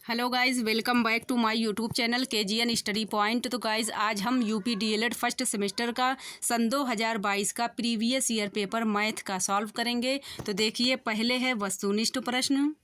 Hello guys, welcome back to my YouTube channel KGN study point. तो guys आज हम UP DLED first semester का सन 2022 का previous year paper math का solve करेंगे। तो देखिए, पहले है वस्तुनिष्ठ प्रश्न।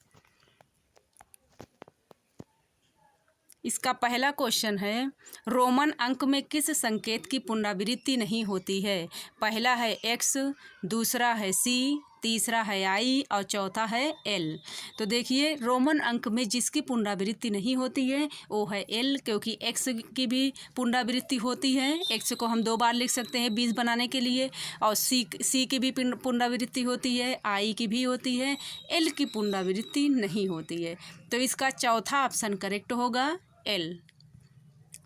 इसका पहला क्वेश्चन है, रोमन अंक में किस संकेत की पुनरावृत्ति नहीं होती है? पहला है x, दूसरा है c, तीसरा है i और चौथा है l। तो देखिए, रोमन अंक में जिसकी पुनरावृत्ति नहीं होती है वो है l, क्योंकि x की भी पुनरावृत्ति होती है। x को हम 2 बार लिख सकते हैं 20 बनाने के लिए, और c की भी पुनरावृत्ति होती है, i की भी होती है, l की पुनरावृत्ति नहीं होती है। तो इसका चौथा ऑप्शन करेक्ट होगा L।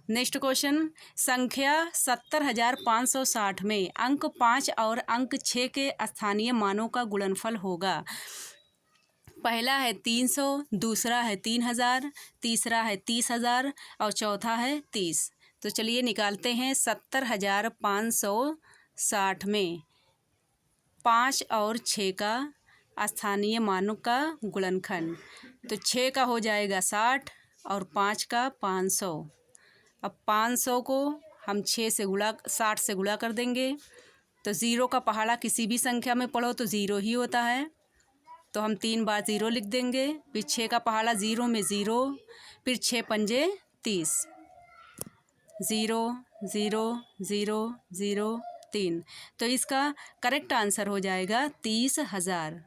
नेक्स्ट क्वेश्चन, संख्या 70,560 में अंक 5 और अंक 6 के स्थानीय मानों का गुणनफल होगा। पहला है 300, दूसरा है 3000, तीसरा है 30,000 और चौथा है 30। तो चलिए निकालते हैं। 70,560 में 5 और 6 का स्थानीय मानों का गुणनखंड, तो 6 का हो जाएगा 60 और 5 का 500। अब 500 को हम 60 से गुणा कर देंगे, तो ज़ीरो का पहाड़ा किसी भी संख्या में पढ़ो तो ज़ीरो ही होता है, तो हम 3 बार ज़ीरो लिख देंगे। फिर 6 का पहाड़ा ज़ीरो में ज़ीरो, फिर 6 पंजे 30, 0 0 0 0 3। तो इसका करेक्ट आंसर हो जाएगा 30,000।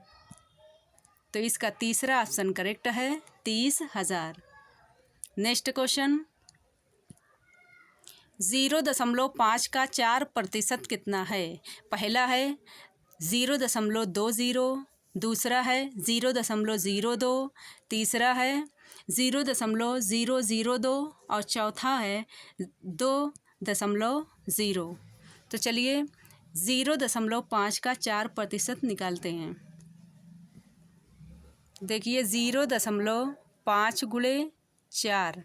तो इसका तीसरा ऑप्शन करेक्ट है 30,000। नेक्स्ट क्वेश्चन, 0.5 का 4% कितना है? पहला है 0.20, दूसरा है 0.02, तीसरा है 0.002 और चौथा है 2.0। तो चलिए 0.5 का 4% निकालते हैं। देखिए 0.5 गुणे 4,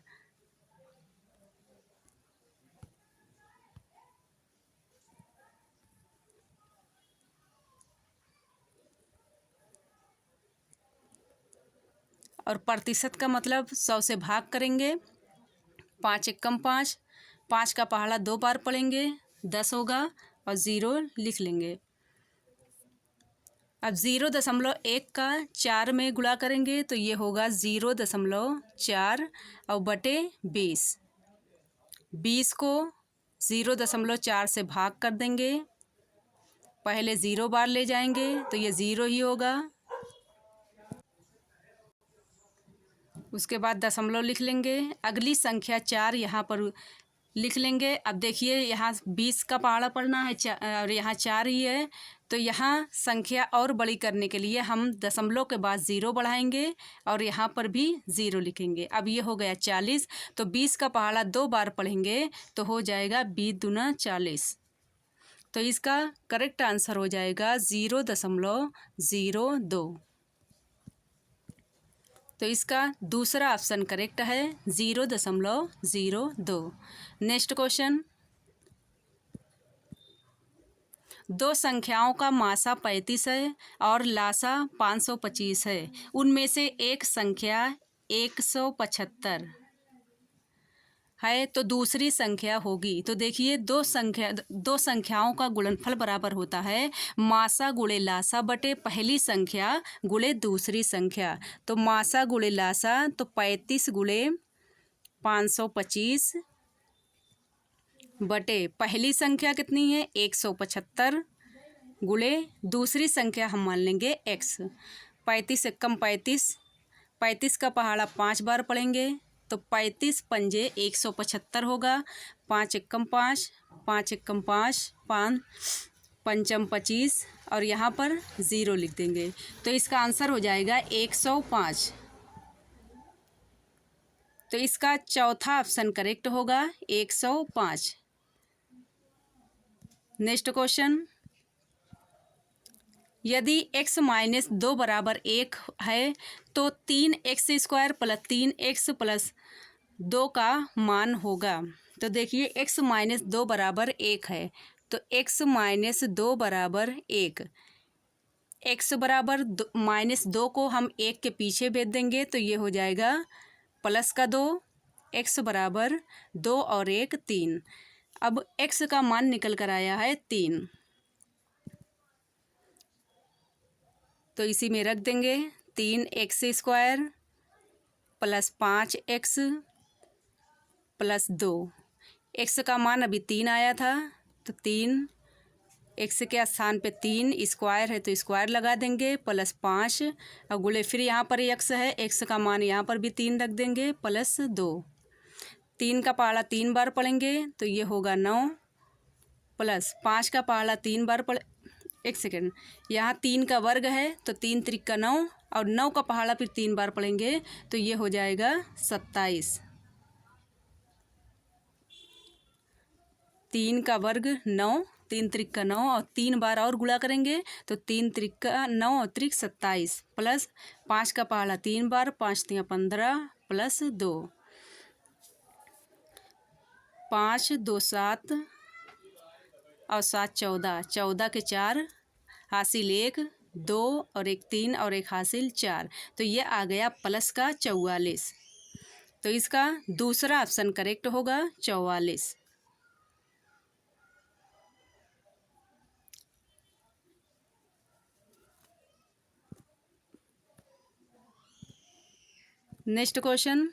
और प्रतिशत का मतलब 100 से भाग करेंगे। 5 एकम 5, 5 का पहाड़ा 2 बार पढ़ेंगे, 10 होगा और 0 लिख लेंगे। अब 0.1 का 4 में गुणा करेंगे तो ये होगा 0.4 और बटे 20। 20 को 0.4 से भाग कर देंगे, पहले 0 बार ले जाएंगे तो ये 0 ही होगा, उसके बाद दशमलव लिख लेंगे। अगली संख्या 4 यहाँ पर लिख लेंगे। अब देखिए, यहाँ 20 का पहाड़ा पढ़ना है और यहाँ 4 ही है, तो यहाँ संख्या और बड़ी करने के लिए हम दशमलव के बाद 0 बढ़ाएंगे और यहाँ पर भी 0 लिखेंगे। अब ये हो गया 40, तो 20 का पहाड़ा 2 बार पढ़ेंगे तो हो जाएगा 20 दूना 40। तो इसका करेक्ट आंसर हो जाएगा 0.02। तो इसका दूसरा ऑप्शन करेक्ट है 0.02। नेक्स्ट क्वेश्चन, 2 संख्याओं का मासा 35 है और लासा 525 है। उनमें से एक संख्या 175 है तो दूसरी संख्या होगी। तो देखिए, दो संख्याओं का गुणनफल बराबर होता है मासा गुणे लासा बटे पहली संख्या गुणे दूसरी संख्या। तो मासा गुणे लासा तो 35 गुणे 525 बटे पहली संख्या कितनी है 175 गुणे दूसरी संख्या हम मान लेंगे x। 35 एकम 35, 35 का पहाड़ा 5 बार पढ़ेंगे तो 35 पंजे 175 होगा। 5 एकम 5, 5 एकम 5, 5 पंचम 25 और यहाँ पर 0 लिख देंगे। तो इसका आंसर हो जाएगा 105। तो इसका चौथा ऑप्शन करेक्ट होगा 105। नेक्स्ट क्वेश्चन, यदि x माइनस 2 बराबर 1 है तो 3x² प्लस 3x प्लस 2 का मान होगा। तो देखिए, x माइनस 2 बराबर 1 है तो x माइनस 2 बराबर 1, x बराबर -2 को हम 1 के पीछे भेज देंगे तो ये हो जाएगा प्लस का 2, x बराबर 2 और 1 3। अब x का मान निकल कर आया है 3, तो इसी में रख देंगे 3x² plus 5x plus 2। x का मान अभी 3 आया था, तो 3 x के स्थान पे 3 स्क्वायर है तो स्क्वायर लगा देंगे प्लस 5 और गुणे फिर यहाँ पर x है, x का मान यहाँ पर भी 3 रख देंगे प्लस 2। 3 का पहाड़ा 3 बार पढ़ेंगे तो ये होगा 9 प्लस 5 का पहाड़ा 3 बार पढ़, एक सेकेंड, यहाँ 3 का वर्ग है तो 3 त्रिक का 9 और 9 का पहाड़ा फिर 3 बार पढ़ेंगे तो ये हो जाएगा 27। 3 का वर्ग 9, 3 त्रिक का 9 और 3 बार और गुणा करेंगे तो 3 त्रिक का 9 और त्रिक 27 प्लस 5 का पहाड़ा 3 बार, 5 तिया 15 प्लस 2, 5 2 7 और 7 14, 14 के 4 हासिल 1, 2 और 1 3 और 1 हासिल 4, तो ये आ गया प्लस का 44। तो इसका दूसरा ऑप्शन करेक्ट होगा 44। नेक्स्ट क्वेश्चन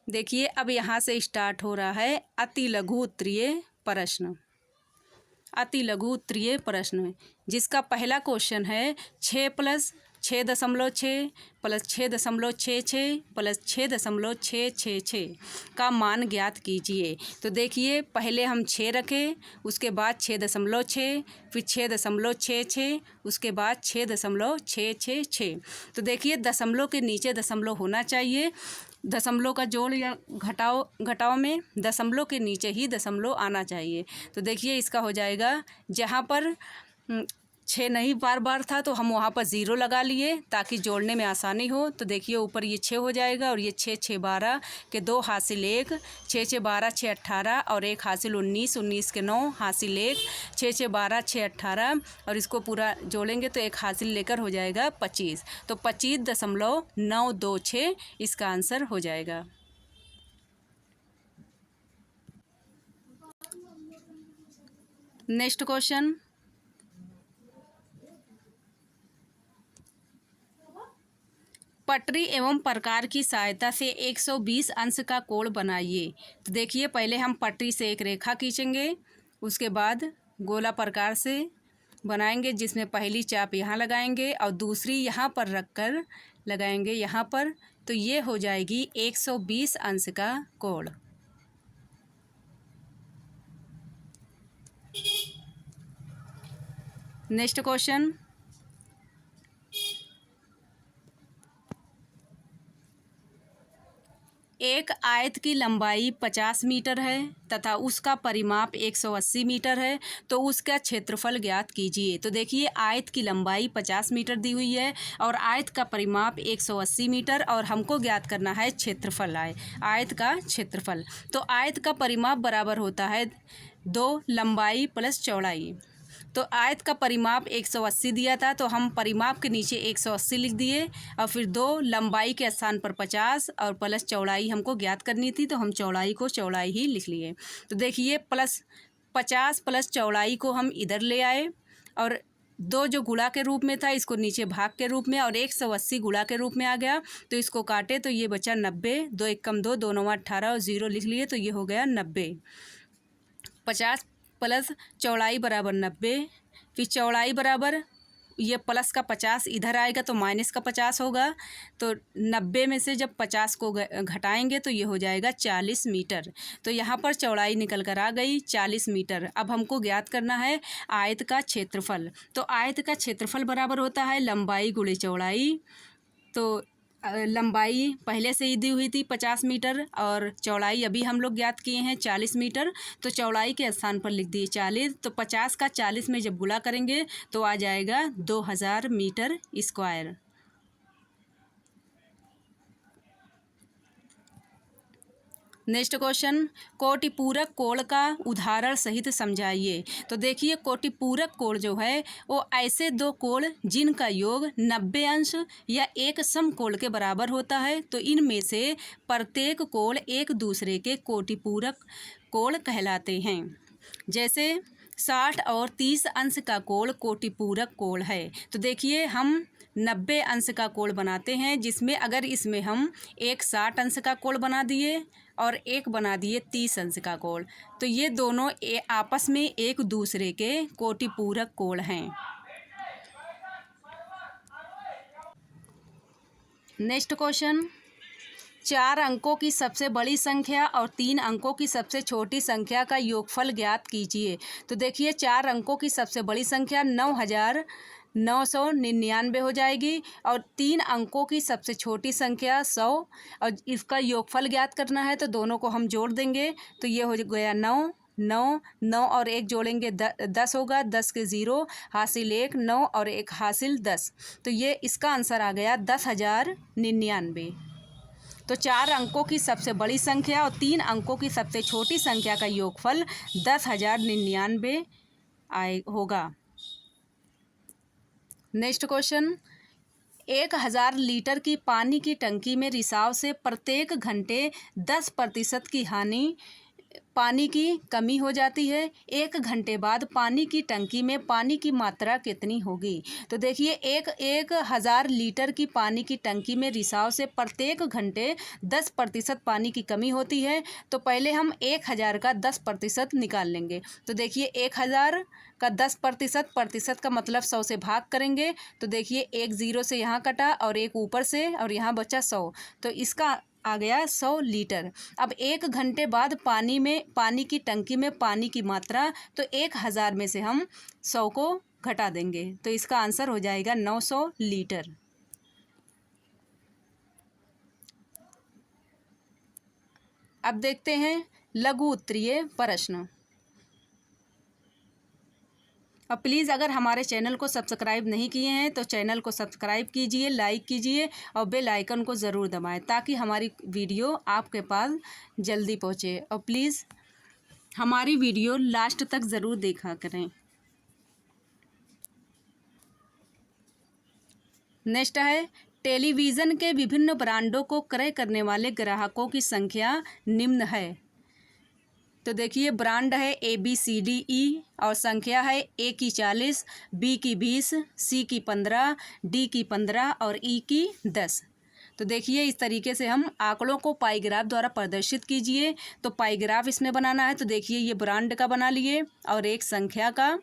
देखिए, अब यहाँ से स्टार्ट हो रहा है अति लघु उत्तरीय प्रश्न। अति लघु उत्तरीय प्रश्न जिसका पहला क्वेश्चन है 6 प्लस 6.6 प्लस 6.66 प्लस 6.666 का मान ज्ञात कीजिए। तो देखिए, पहले हम 6 रखें, उसके बाद 6.6, फिर 6.66, उसके बाद 6.666। तो देखिए, दशमलव के नीचे दशमलव होना चाहिए। दशमलव का जोड़ या घटाव में दशमलव के नीचे ही दशमलव आना चाहिए। तो देखिए, इसका हो जाएगा, जहाँ पर 6 नहीं बार बार था तो हम वहाँ पर 0 लगा लिए ताकि जोड़ने में आसानी हो। तो देखिए, ऊपर ये 6 हो जाएगा और ये 6 6 12 के 2 हासिल 1, 6 6 12 6 18 और 1 हासिल 19, 19 के 9 हासिल 1, 6 6 12 6 18 और इसको पूरा जोड़ेंगे तो 1 हासिल लेकर हो जाएगा 25। तो 25.926 इसका आंसर हो जाएगा। नेक्स्ट क्वेश्चन, पटरी एवं प्रकार की सहायता से 120 अंश का कोण बनाइए। तो देखिए, पहले हम पटरी से एक रेखा खींचेंगे, उसके बाद गोला प्रकार से बनाएंगे जिसमें पहली चाप यहाँ लगाएंगे और दूसरी यहाँ पर रखकर लगाएंगे यहाँ पर, तो ये हो जाएगी 120 अंश का कोण। नेक्स्ट क्वेश्चन, एक आयत की लंबाई 50 मीटर है तथा उसका परिमाप 180 मीटर है, तो उसका क्षेत्रफल ज्ञात कीजिए। तो देखिए, आयत की लंबाई 50 मीटर दी हुई है और आयत का परिमाप 180 मीटर और हमको ज्ञात करना है क्षेत्रफल, आयत का क्षेत्रफल। तो आयत का परिमाप बराबर होता है 2 लंबाई प्लस चौड़ाई। तो आयत का परिमाप 180 दिया था तो हम परिमाप के नीचे 180 लिख दिए और फिर 2 लंबाई के स्थान पर 50 और प्लस चौड़ाई हमको ज्ञात करनी थी तो हम चौड़ाई को चौड़ाई ही लिख लिए। तो देखिए, प्लस 50 प्लस चौड़ाई को हम इधर ले आए और 2 जो गुणा के रूप में था इसको नीचे भाग के रूप में और 180 गुणा के रूप में आ गया, तो इसको काटे तो ये बचा 90। 2 1 कम 2, 2 9 18 और 0 लिख लिए तो ये हो गया 90। 50 प्लस चौड़ाई बराबर 90, फिर चौड़ाई बराबर ये प्लस का 50 इधर आएगा तो माइनस का 50 होगा। तो 90 में से जब 50 को घटाएंगे तो ये हो जाएगा 40 मीटर। तो यहाँ पर चौड़ाई निकल कर आ गई 40 मीटर। अब हमको ज्ञात करना है आयत का क्षेत्रफल। तो आयत का क्षेत्रफल बराबर होता है लंबाई गुणे चौड़ाई। तो लंबाई पहले से ही दी हुई थी 50 मीटर और चौड़ाई अभी हम लोग ज्ञात किए हैं 40 मीटर, तो चौड़ाई के स्थान पर लिख दिए 40। तो 50 का 40 में जब गुणा करेंगे तो आ जाएगा 2000 मीटर स्क्वायर। नेक्स्ट क्वेश्चन, कोटिपूरक कोण का उदाहरण सहित समझाइए। तो देखिए कोटिपूरक कोण जो है वो ऐसे दो कोण जिनका योग 90 अंश या एक समकोण के बराबर होता है। तो इनमें से प्रत्येक कोण एक दूसरे के कोटिपूरक कोण कहलाते हैं। जैसे 60 और 30 अंश का कोण कोटिपूरक कोण है। तो देखिए हम 90 अंश का कोण बनाते हैं, जिसमें अगर इसमें हम एक 60 अंश का कोण बना दिए और एक बना दिए 30 अंश का कोण, तो ये दोनों आपस में एक दूसरे के कोटिपूरक कोण हैं। नेक्स्ट क्वेश्चन, 4 अंकों की सबसे बड़ी संख्या और 3 अंकों की सबसे छोटी संख्या का योगफल ज्ञात कीजिए। तो देखिए 4 अंकों की सबसे बड़ी संख्या 9999 हो जाएगी और 3 अंकों की सबसे छोटी संख्या 100, और इसका योगफल ज्ञात करना है तो दोनों को हम जोड़ देंगे। तो ये हो गया 9 9 9 और 1 जोड़ेंगे 10 होगा, 10 के 0 हासिल 1, 9 और 1 हासिल 10। तो ये इसका आंसर आ गया 10,099। तो 4 अंकों की सबसे बड़ी संख्या और 3 अंकों की सबसे छोटी संख्या का योगफल 10,099 होगा। नेक्स्ट क्वेश्चन, 1000 लीटर की पानी की टंकी में रिसाव से प्रत्येक घंटे 10% की हानि पानी की कमी हो जाती है। 1 घंटे बाद पानी की टंकी में पानी की मात्रा कितनी होगी। तो देखिए 1000 लीटर की पानी की टंकी में रिसाव से प्रत्येक घंटे 10% पानी की कमी होती है। तो पहले हम 1000 का 10% निकाल लेंगे। तो देखिए 1000 का 10% का मतलब 100 से भाग करेंगे। तो देखिए 1 0 से यहाँ कटा और 1 ऊपर से और यहाँ बचा 100, तो इसका आ गया 100 लीटर। अब 1 घंटे बाद पानी की टंकी में पानी की मात्रा, तो 1000 में से हम 100 को घटा देंगे, तो इसका आंसर हो जाएगा 900 लीटर। अब देखते हैं लघु उत्तरीय प्रश्न। और प्लीज़ अगर हमारे चैनल को सब्सक्राइब नहीं किए हैं तो चैनल को सब्सक्राइब कीजिए, लाइक कीजिए और बेल आइकन को ज़रूर दबाएं ताकि हमारी वीडियो आपके पास जल्दी पहुंचे। और प्लीज़ हमारी वीडियो लास्ट तक ज़रूर देखा करें। नेक्स्ट है, टेलीविज़न के विभिन्न ब्रांडों को क्रय करने वाले ग्राहकों की संख्या निम्न है। तो देखिए ब्रांड है ABCDE और संख्या है A की 40, B की 20, C की 15, D की 15 और E की 10। तो देखिए इस तरीके से हम आंकड़ों को पाईग्राफ द्वारा प्रदर्शित कीजिए। तो पाईग्राफ इसमें बनाना है। तो देखिए ये ब्रांड का बना लिए और एक संख्या का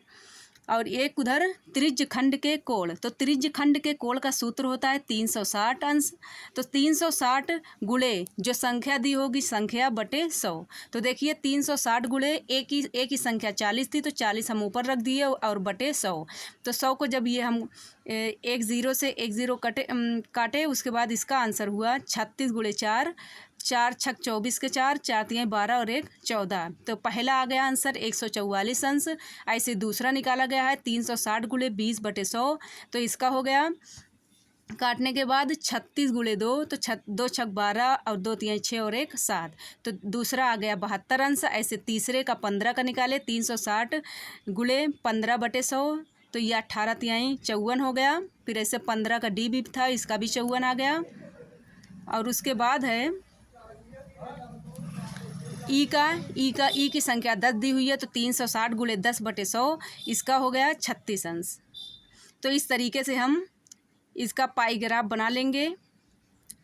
और एक उधर त्रिज्य खंड के कोण। तो त्रिज्य खंड के कोण का सूत्र होता है 360 अंश। तो 360 गुणे जो संख्या दी होगी संख्या बटे 100। तो देखिए 360 गुणे एक ही संख्या 40 थी, तो 40 हम ऊपर रख दिए और बटे 100। तो 100 को जब ये हम 1 0 से 1 0 काटे उसके बाद इसका आंसर हुआ 36 गुणे 4, 4 छक 24 के 4, 4 तियाँ 12 और 1 14। तो पहला आ गया आंसर 144 अंश। ऐसे दूसरा निकाला गया है 360 गुणे 20 बटे 100। तो इसका हो गया काटने के बाद 36 गुणे 2, तो 2 छक 12 और 2 तियाँ 6 और 1 7। तो दूसरा आ गया 72 अंश। ऐसे तीसरे का 15 का निकाले 360 गुणे 15 बटे 100, तो ये 18 तियाँ 54 हो गया। फिर ऐसे 15 का D भी था, इसका भी 54 आ गया। और उसके बाद है ई की संख्या 10 दी हुई है, तो 360 गुणे 10 बटे 100, इसका हो गया 36 अंश। तो इस तरीके से हम इसका पाईग्राफ बना लेंगे।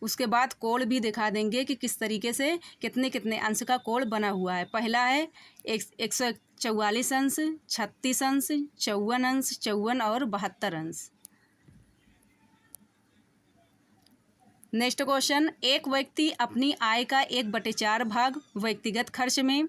उसके बाद कोण भी दिखा देंगे कि किस तरीके से कितने कितने अंश का कोण बना हुआ है। पहला है 144 अंश, 36 अंश, 54 अंश, 54 और 72 अंश। नेक्स्ट क्वेश्चन, एक व्यक्ति अपनी आय का 1/4 भाग व्यक्तिगत खर्च में,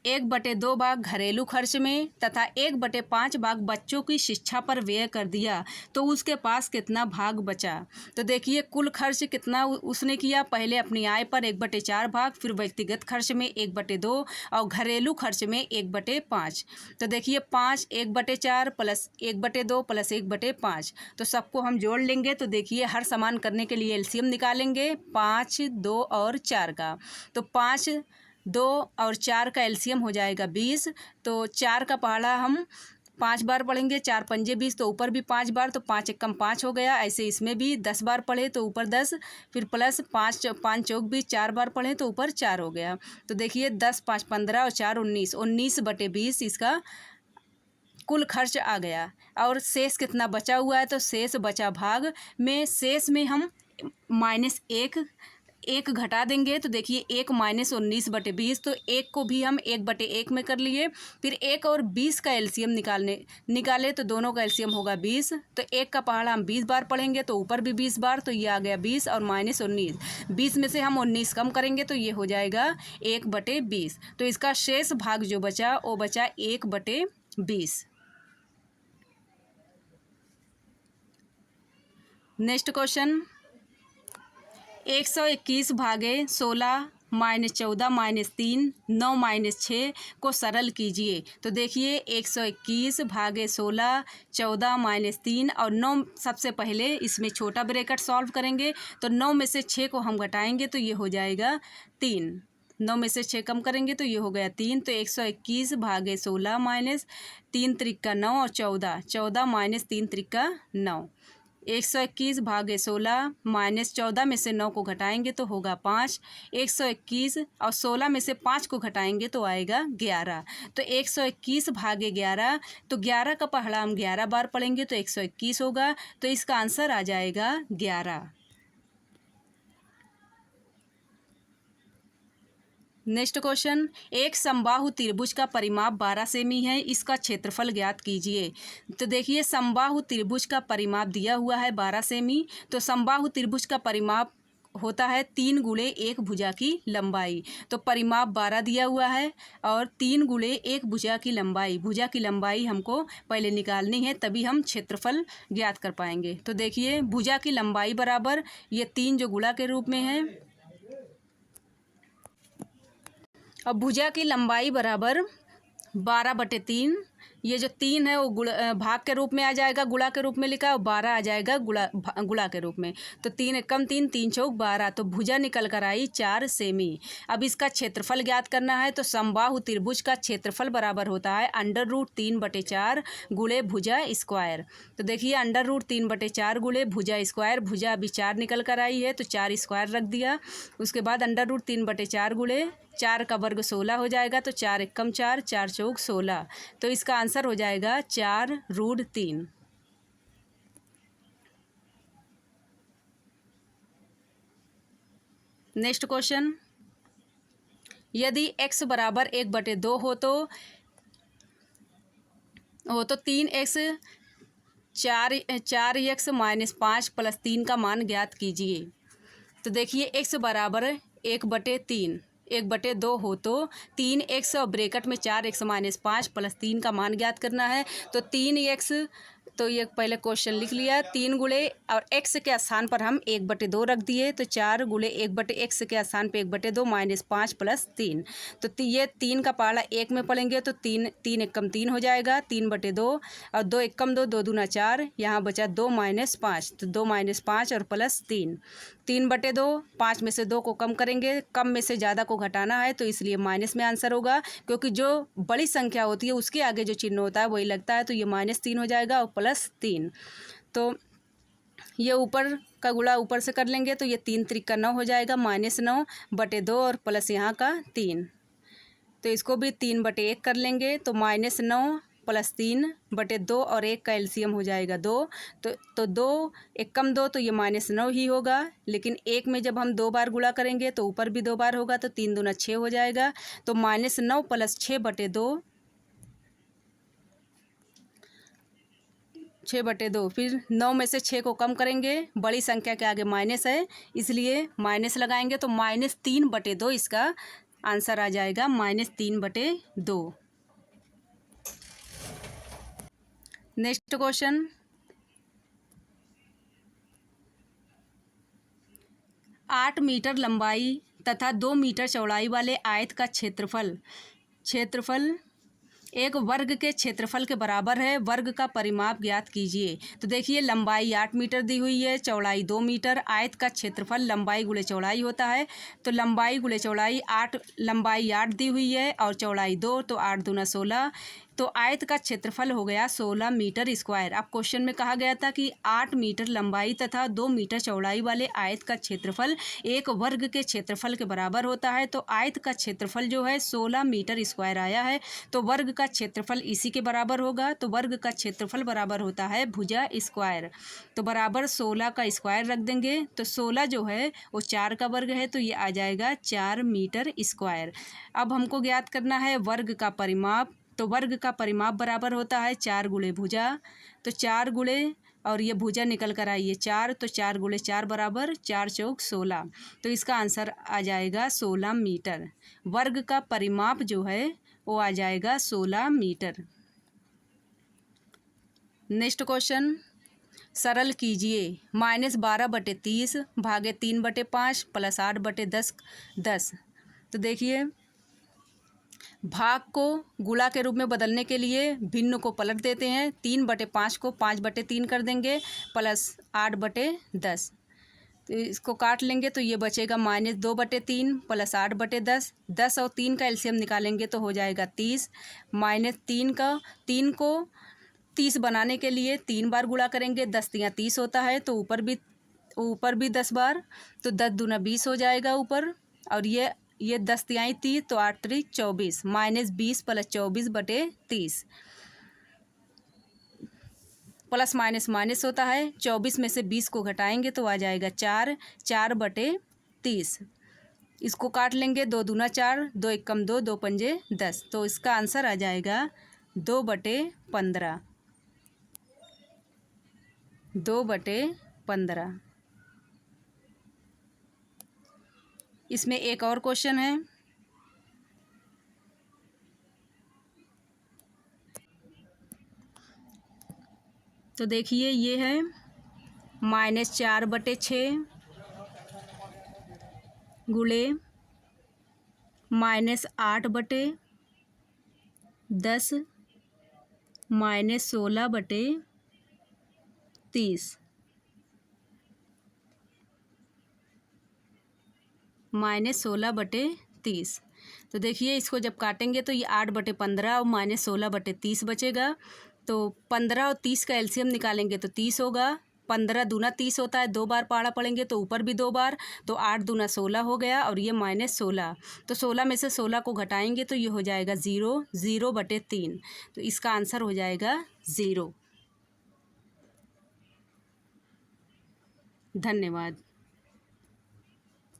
1/2 भाग घरेलू खर्च में तथा 1/5 भाग बच्चों की शिक्षा पर व्यय कर दिया तो उसके पास कितना भाग बचा। तो देखिए कुल खर्च कितना उसने किया, पहले अपनी आय पर 1/4 भाग, फिर व्यक्तिगत खर्च में 1/2 और घरेलू खर्च में 1/5। तो देखिए 5 1/4 प्लस 1/2 प्लस 1/5, तो सबको हम जोड़ लेंगे। तो देखिए हर समान करने के लिए एलसीएम निकालेंगे 5, 2 और 4 का। तो 5, 2 और 4 का एलसीएम हो जाएगा 20। तो 4 का पहाड़ा हम 5 बार पढ़ेंगे, 4 पंजे 20, तो ऊपर भी 5 बार, तो 5 एकम 5 हो गया। ऐसे इसमें भी 10 बार पढ़े तो ऊपर 10, फिर प्लस 5 5 चौक 20, 4 बार पढ़े तो ऊपर 4 हो गया। तो देखिए 10 5 15 और 4 19, 19/20 इसका कुल खर्च आ गया। और शेष कितना बचा हुआ है, तो शेष बचा भाग में शेष में हम -1 घटा देंगे। तो देखिए 1 माइनस 19/20, तो 1 को भी हम 1/1 में कर लिए। फिर 1 और 20 का एलसीएम निकाले तो दोनों का एलसीएम होगा 20। तो 1 का पहाड़ा हम 20 बार पढ़ेंगे तो ऊपर भी 20 बार, तो ये आ गया 20 और -19। 20 में से हम 19 कम करेंगे तो ये हो जाएगा 1/20। तो इसका शेष भाग जो बचा वो बचा 1/20। नेक्स्ट क्वेश्चन 121 भागे 16 -14 -3 9 -6 को सरल कीजिए। तो देखिए 121 भागे 16 14 -3 और 9, सबसे पहले इसमें छोटा ब्रैकेट सॉल्व करेंगे। तो 9 में से 6 को हम घटाएंगे तो ये हो जाएगा 3। 9 में से 6 कम करेंगे तो ये हो गया 3। तो 121 भागे 16 माइनस 3 त्रिका 9 और 14 14 माइनस 3 त्रिका 9। 121 भागे 16 -14 में से 9 को घटाएंगे तो होगा 5। 121 और 16 में से 5 को घटाएंगे तो आएगा 11। तो 121 भागे 11, तो 11 का पहाड़ा हम 11 बार पढ़ेंगे तो 121 होगा। तो इसका आंसर आ जाएगा 11। नेक्स्ट क्वेश्चन, एक समबाहु त्रिभुज का परिमाप 12 सेमी है, इसका क्षेत्रफल ज्ञात कीजिए। तो देखिए समबाहु त्रिभुज का परिमाप दिया हुआ है 12 सेमी। तो समबाहु त्रिभुज का परिमाप होता है 3 गुणे 1 भुजा की लंबाई। तो परिमाप 12 दिया हुआ है और 3 गुणे 1 भुजा की लंबाई हमको पहले निकालनी है, तभी हम क्षेत्रफल ज्ञात कर पाएंगे। तो देखिए भुजा की लंबाई बराबर ये 3 जो गुणा के रूप में है, और भुजा की लंबाई बराबर 12/3। ये जो 3 है वो भाग के रूप में आ जाएगा, गुणा के रूप में लिखा है, और 12 आ जाएगा गुणा के रूप में। तो 3 एकम 3, 3 चौक 12, तो भुजा निकल कर आई 4 सेमी। अब इसका क्षेत्रफल ज्ञात करना है। तो समबाहु त्रिभुज का क्षेत्रफल बराबर होता है √3/4 गुणे भुजा स्क्वायर। तो देखिए √3/4 गुणे भुजा स्क्वायर, भुजा अभी 4 निकल कर आई है तो 4 स्क्वायर रख दिया। उसके बाद √3/4 गुणे 4 का वर्ग 16 हो जाएगा। तो 4 एकम 4, 4 चौक 16, तो इसका आंसर हो जाएगा 4√3। नेक्स्ट क्वेश्चन, यदि x बराबर 1/2 हो तो 3x 4x -5 + 3 का मान ज्ञात कीजिए। तो देखिए x बराबर 1/3 1/2 हो तो 3x और ब्रैकेट में 4x -5 + 3 का मान ज्ञात करना है। तो 3x, तो ये पहले क्वेश्चन लिख लिया, 3 गुणे और x के स्थान पर हम 1/2 रख दिए। तो 4 गुणे 1/x के स्थान पे 1/2 -5 + 3। तो ये 3 का पहाड़ा 1 में पढ़ेंगे तो 3 एकम 3 हो जाएगा, 3/2 और 2 एकम 2, 2 दूना 4, यहाँ बचा 2 - 5, तो 2 - 5 और प्लस 3, 3/2। 5 में से 2 को कम करेंगे, कम में से ज़्यादा को घटाना है तो इसलिए माइनस में आंसर होगा, क्योंकि जो बड़ी संख्या होती है उसके आगे जो चिन्ह होता है वही लगता है। तो ये -3 हो जाएगा और +3। तो ये ऊपर का गुणा ऊपर से कर लेंगे तो ये 3 त्रिका 9 हो जाएगा, -9/2 और प्लस यहाँ का 3। तो इसको भी 3/1 कर लेंगे तो -9 + 3/2 और 1 का एलसीएम हो जाएगा 2। तो 2 एकम 2, तो ये -9 ही होगा। लेकिन 1 में जब हम 2 बार गुणा करेंगे तो ऊपर भी 2 बार होगा, तो 3 दूना 6 हो जाएगा। तो -9 + 6/2 6/2। फिर 9 में से 6 को कम करेंगे, बड़ी संख्या के आगे माइनस है इसलिए माइनस लगाएंगे, तो -3/2 इसका आंसर आ जाएगा -3/2। नेक्स्ट क्वेश्चन, 8 मीटर लंबाई तथा 2 मीटर चौड़ाई वाले आयत का क्षेत्रफल एक वर्ग के क्षेत्रफल के बराबर है। वर्ग का परिमाप ज्ञात कीजिए। तो देखिए, लंबाई 8 मीटर दी हुई है, चौड़ाई 2 मीटर, आयत का क्षेत्रफल लंबाई गुणे चौड़ाई होता है। तो लंबाई गुणे चौड़ाई 8, लंबाई 8 दी हुई है और चौड़ाई 2, तो 8 दूना 16। तो आयत का क्षेत्रफल हो गया 16 मीटर स्क्वायर। अब क्वेश्चन में कहा गया था कि 8 मीटर लंबाई तथा 2 मीटर चौड़ाई वाले आयत का क्षेत्रफल एक वर्ग के क्षेत्रफल के बराबर होता है। तो आयत का क्षेत्रफल जो है 16 मीटर स्क्वायर आया है, तो वर्ग का क्षेत्रफल इसी के बराबर होगा। तो वर्ग का क्षेत्रफल बराबर होता है भुजा स्क्वायर। तो बराबर 16 का स्क्वायर रख देंगे। तो 16 जो है वो 4 का वर्ग है, तो ये आ जाएगा 4 मीटर स्क्वायर। अब हमको ज्ञात करना है वर्ग का परिमाप। तो वर्ग का परिमाप बराबर होता है 4 गुणे भुजा। तो 4 गुणे और ये भुजा निकल कर आई है 4, तो 4 गुणे 4 बराबर 4 चौक 16। तो इसका आंसर आ जाएगा 16 मीटर। वर्ग का परिमाप जो है वो आ जाएगा 16 मीटर। नेक्स्ट क्वेश्चन, सरल कीजिए। -12/30 भागे 3/5 प्लस 8/10 10। तो देखिए, भाग को गुणा के रूप में बदलने के लिए भिन्न को पलट देते हैं। 3/5 को 5/3 कर देंगे प्लस 8/10। तो इसको काट लेंगे तो ये बचेगा -2/3 प्लस 8/10। 10 और 3 का एलसीएम निकालेंगे तो हो जाएगा 30। -3 को 30 बनाने के लिए 3 बार गुणा करेंगे। 10 तियाँ 30 होता है, तो ऊपर भी 10 बार, तो 10 दूना 20 हो जाएगा ऊपर। और ये 10 तिहाई 30, तो 8 त्रिक 24, -20 प्लस 24/30। प्लस माइनस माइनस होता है। 24 में से 20 को घटाएंगे तो आ जाएगा 4/30। इसको काट लेंगे। 2 दूना 4, 2 एकम 2, 2 पंजे 10। तो इसका आंसर आ जाएगा 2/15। 2/15। इसमें एक और क्वेश्चन है। तो देखिए, ये है -4/6 गुणे -8/10 -16/30 -16/30। तो देखिए, इसको जब काटेंगे तो ये 8/15 और -16/30 बचेगा। तो 15 और 30 का एलसीएम निकालेंगे तो 30 होगा। 15 दूना 30 होता है, 2 बार पहाड़ा पड़ेंगे तो ऊपर भी 2 बार, तो 8 दूना 16 हो गया और ये -16। तो 16 में से 16 को घटाएंगे तो ये हो जाएगा 0, 0/3। तो इसका आंसर हो जाएगा 0। धन्यवाद।